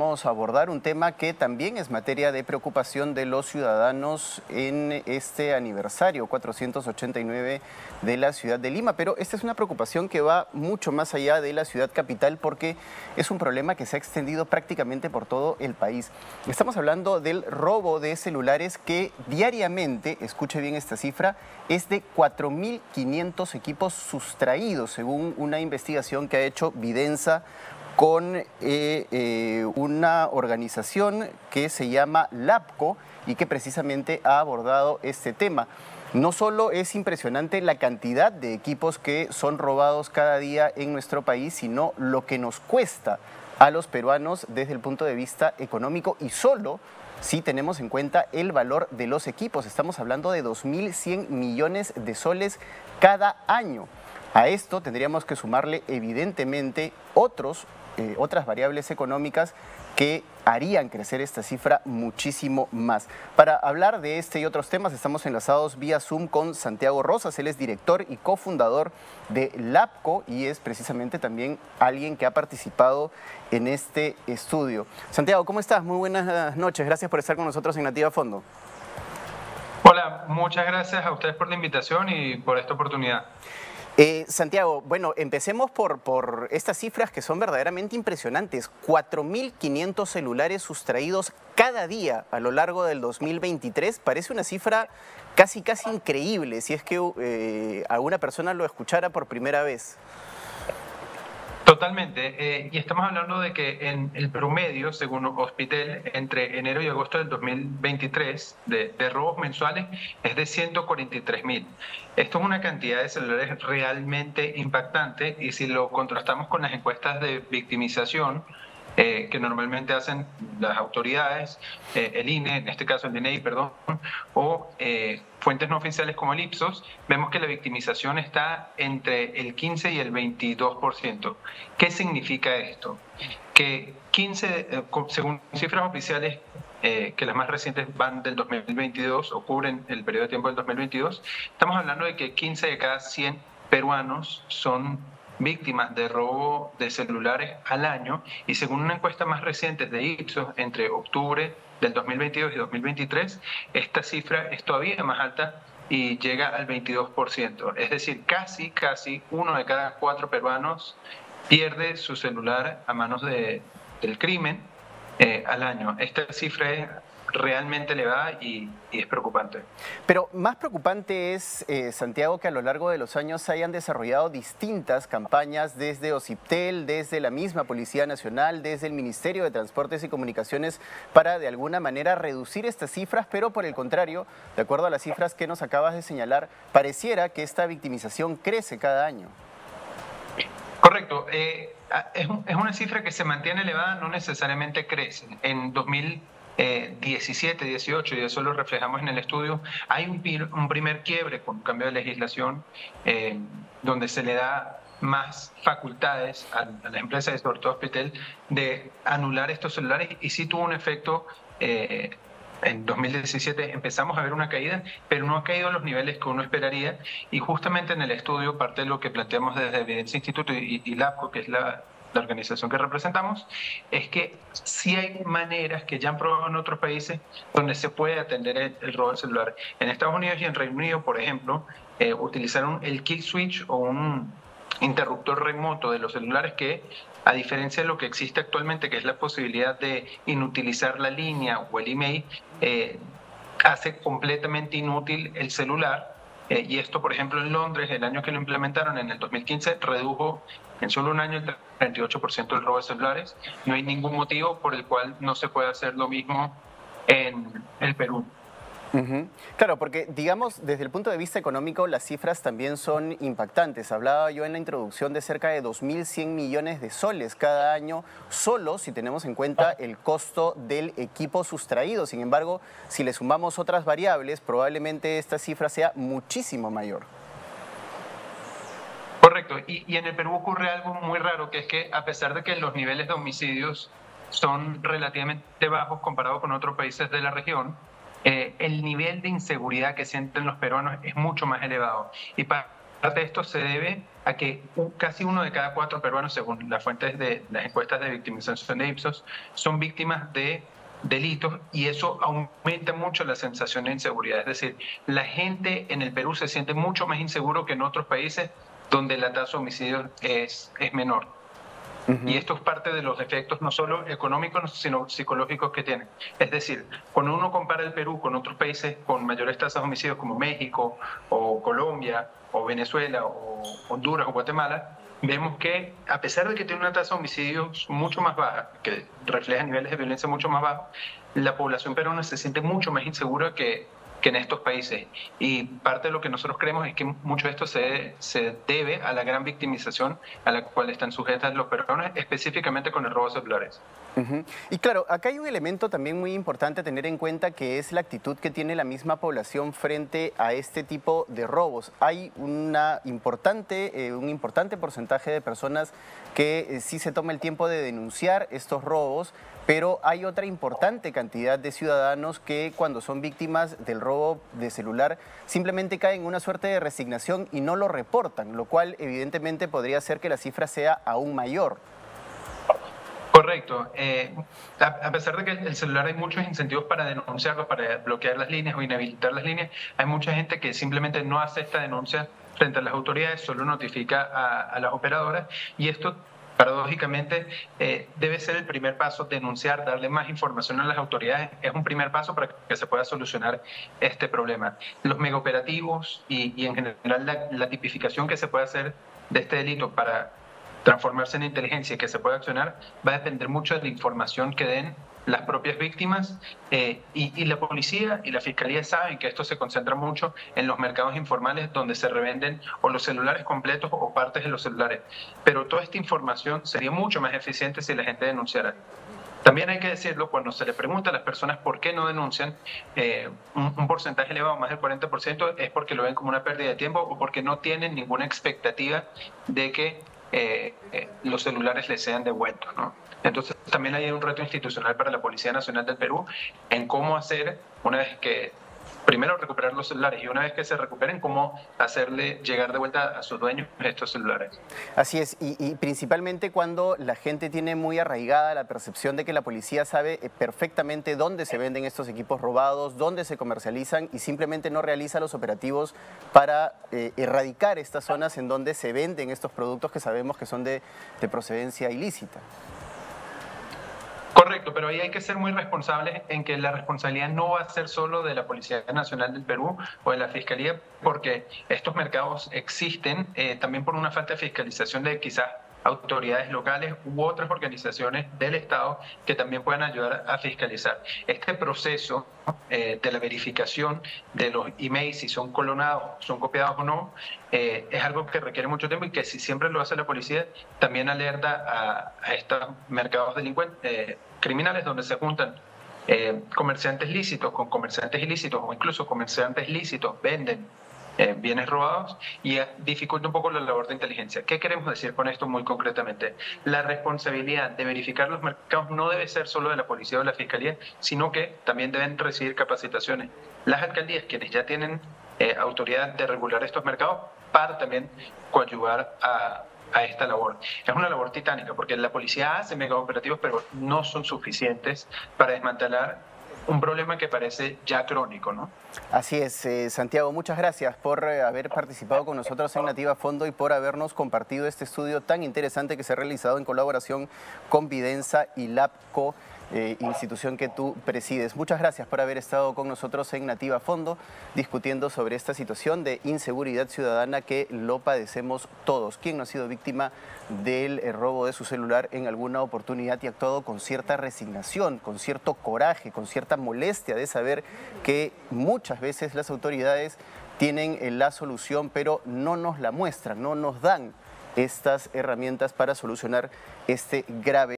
Vamos a abordar un tema que también es materia de preocupación de los ciudadanos en este aniversario 489 de la ciudad de Lima, pero esta es una preocupación que va mucho más allá de la ciudad capital porque es un problema que se ha extendido prácticamente por todo el país. Estamos hablando del robo de celulares que diariamente, escuche bien esta cifra, es de 4.500 equipos sustraídos, según una investigación que ha hecho Vidensa con una organización que se llama LAPCO y que precisamente ha abordado este tema. No solo es impresionante la cantidad de equipos que son robados cada día en nuestro país, sino lo que nos cuesta a los peruanos desde el punto de vista económico y solo si tenemos en cuenta el valor de los equipos. Estamos hablando de 2.100 millones de soles cada año. A esto tendríamos que sumarle evidentemente otras variables económicas que harían crecer esta cifra muchísimo más. Para hablar de este y otros temas estamos enlazados vía Zoom con Santiago Rosas. Él es director y cofundador de LAPCO y es precisamente también alguien que ha participado en este estudio. Santiago, ¿cómo estás? Muy buenas noches. Gracias por estar con nosotros en Nativa Fondo. Hola, muchas gracias a ustedes por la invitación y por esta oportunidad. Santiago, bueno, empecemos por estas cifras que son verdaderamente impresionantes. 4.500 celulares sustraídos cada día a lo largo del 2023. Parece una cifra casi increíble si es que alguna persona lo escuchara por primera vez. Totalmente, y estamos hablando de que en el promedio, según Hospitel, entre enero y agosto del 2023, de robos mensuales es de 143.000. Esto es una cantidad de celulares realmente impactante y si lo contrastamos con las encuestas de victimización que normalmente hacen las autoridades, el INE, en este caso el DNI, perdón, o fuentes no oficiales como el Ipsos, vemos que la victimización está entre el 15 y el 22%. ¿Qué significa esto? Que 15, según cifras oficiales, que las más recientes van del 2022 o cubren el periodo de tiempo del 2022, estamos hablando de que 15 de cada 100 peruanos son víctimas de robo de celulares al año y según una encuesta más reciente de Ipsos entre octubre del 2022 y 2023, esta cifra es todavía más alta y llega al 22%. Es decir, casi uno de cada 4 peruanos pierde su celular a manos del crimen al año. Esta cifra es realmente elevada y es preocupante. Pero más preocupante es, Santiago, que a lo largo de los años se hayan desarrollado distintas campañas desde OCIPTEL, desde la misma Policía Nacional, desde el Ministerio de Transportes y Comunicaciones para de alguna manera reducir estas cifras, pero por el contrario, de acuerdo a las cifras que nos acabas de señalar, pareciera que esta victimización crece cada año. Correcto. Es una cifra que se mantiene elevada, no necesariamente crece. En 2017, 18, y eso lo reflejamos en el estudio, hay un primer quiebre con un cambio de legislación donde se le da más facultades a las empresas, sobre todo Hospital, de anular estos celulares y sí tuvo un efecto. En 2017 empezamos a ver una caída, pero no ha caído a los niveles que uno esperaría y justamente en el estudio parte de lo que planteamos desde Evidencia Instituto y LAPCO, que es la organización que representamos, es que sí hay maneras que ya han probado en otros países donde se puede atender el robo del celular. En Estados Unidos y en Reino Unido, por ejemplo, utilizaron el kill switch o un interruptor remoto de los celulares que, a diferencia de lo que existe actualmente, que es la posibilidad de inutilizar la línea o el email, hace completamente inútil el celular. Y esto, por ejemplo, en Londres, el año que lo implementaron, en el 2015, redujo en solo un año el 38% del robo de celulares. No hay ningún motivo por el cual no se pueda hacer lo mismo en el Perú. Claro, porque digamos, desde el punto de vista económico, las cifras también son impactantes. Hablaba yo en la introducción de cerca de 2.100 millones de soles cada año, solo si tenemos en cuenta el costo del equipo sustraído. Sin embargo, si le sumamos otras variables, probablemente esta cifra sea muchísimo mayor. Correcto, y en el Perú ocurre algo muy raro, que es que a pesar de que los niveles de homicidios son relativamente bajos comparados con otros países de la región, el nivel de inseguridad que sienten los peruanos es mucho más elevado. Y para de esto se debe a que casi 1 de cada 4 peruanos, según las fuentes de las encuestas de victimización de Ipsos, son víctimas de delitos, y eso aumenta mucho la sensación de inseguridad. Es decir, la gente en el Perú se siente mucho más inseguro que en otros países donde la tasa de homicidios es menor. Y esto es parte de los efectos no solo económicos, sino psicológicos que tienen. Es decir, cuando uno compara el Perú con otros países con mayores tasas de homicidios como México o Colombia o Venezuela o Honduras o Guatemala, vemos que a pesar de que tiene una tasa de homicidios mucho más baja, que refleja niveles de violencia mucho más bajos, la población peruana se siente mucho más insegura que en estos países. Y parte de lo que nosotros creemos es que mucho de esto se debe a la gran victimización a la cual están sujetas los peruanos, específicamente con el robo de celulares. Y claro, acá hay un elemento también muy importante a tener en cuenta, que es la actitud que tiene la misma población frente a este tipo de robos. Hay un importante porcentaje de personas que sí se toma el tiempo de denunciar estos robos, pero hay otra importante cantidad de ciudadanos que cuando son víctimas del robo de celular simplemente caen en una suerte de resignación y no lo reportan, lo cual evidentemente podría hacer que la cifra sea aún mayor. Correcto. A pesar de que el celular hay muchos incentivos para denunciarlo, para bloquear las líneas o inhabilitar las líneas, hay mucha gente que simplemente no hace esta denuncia frente a las autoridades, solo notifica a las operadoras, y esto paradójicamente debe ser el primer paso. Denunciar, darle más información a las autoridades es un primer paso para que se pueda solucionar este problema. Los megaoperativos y en general la tipificación que se puede hacer de este delito para transformarse en inteligencia y que se pueda accionar va a depender mucho de la información que den las propias víctimas, y la policía y la fiscalía saben que esto se concentra mucho en los mercados informales donde se revenden o los celulares completos o partes de los celulares, pero toda esta información sería mucho más eficiente si la gente denunciara. También hay que decirlo, cuando se le pregunta a las personas por qué no denuncian, un porcentaje elevado, más del 40%, es porque lo ven como una pérdida de tiempo o porque no tienen ninguna expectativa de que los celulares les sean devueltos, ¿no? Entonces también hay un reto institucional para la Policía Nacional del Perú en cómo hacer, una vez que, primero recuperar los celulares, y una vez que se recuperen, cómo hacerle llegar de vuelta a sus dueños estos celulares. Así es, y principalmente cuando la gente tiene muy arraigada la percepción de que la policía sabe perfectamente dónde se venden estos equipos robados, dónde se comercializan, y simplemente no realiza los operativos para erradicar estas zonas en donde se venden estos productos que sabemos que son de procedencia ilícita. Correcto, pero ahí hay que ser muy responsables en que la responsabilidad no va a ser solo de la Policía Nacional del Perú o de la Fiscalía, porque estos mercados existen también por una falta de fiscalización de quizás autoridades locales u otras organizaciones del Estado que también puedan ayudar a fiscalizar. Este proceso de la verificación de los emails, si son clonados, son copiados o no, es algo que requiere mucho tiempo, y que si siempre lo hace la policía, también alerta a estos mercados criminales donde se juntan comerciantes lícitos con comerciantes ilícitos, o incluso comerciantes lícitos venden bienes robados, y dificulta un poco la labor de inteligencia. ¿Qué queremos decir con esto muy concretamente? La responsabilidad de verificar los mercados no debe ser solo de la policía o de la fiscalía, sino que también deben recibir capacitaciones las alcaldías, quienes ya tienen autoridad de regular estos mercados, para también coadyuvar a esta labor. Es una labor titánica, porque la policía hace megaoperativos, pero no son suficientes para desmantelar un problema que parece ya crónico, ¿no? Así es, Santiago, muchas gracias por haber participado con nosotros en Nativa Fondo y por habernos compartido este estudio tan interesante que se ha realizado en colaboración con Vidensa y LAPCO, institución que tú presides. Muchas gracias por haber estado con nosotros en Nativa Fondo discutiendo sobre esta situación de inseguridad ciudadana que lo padecemos todos. ¿Quién no ha sido víctima del robo de su celular en alguna oportunidad y ha actuado con cierta resignación, con cierto coraje, con cierta molestia de saber que muchas veces las autoridades tienen la solución, pero no nos la muestran, no nos dan estas herramientas para solucionar este grave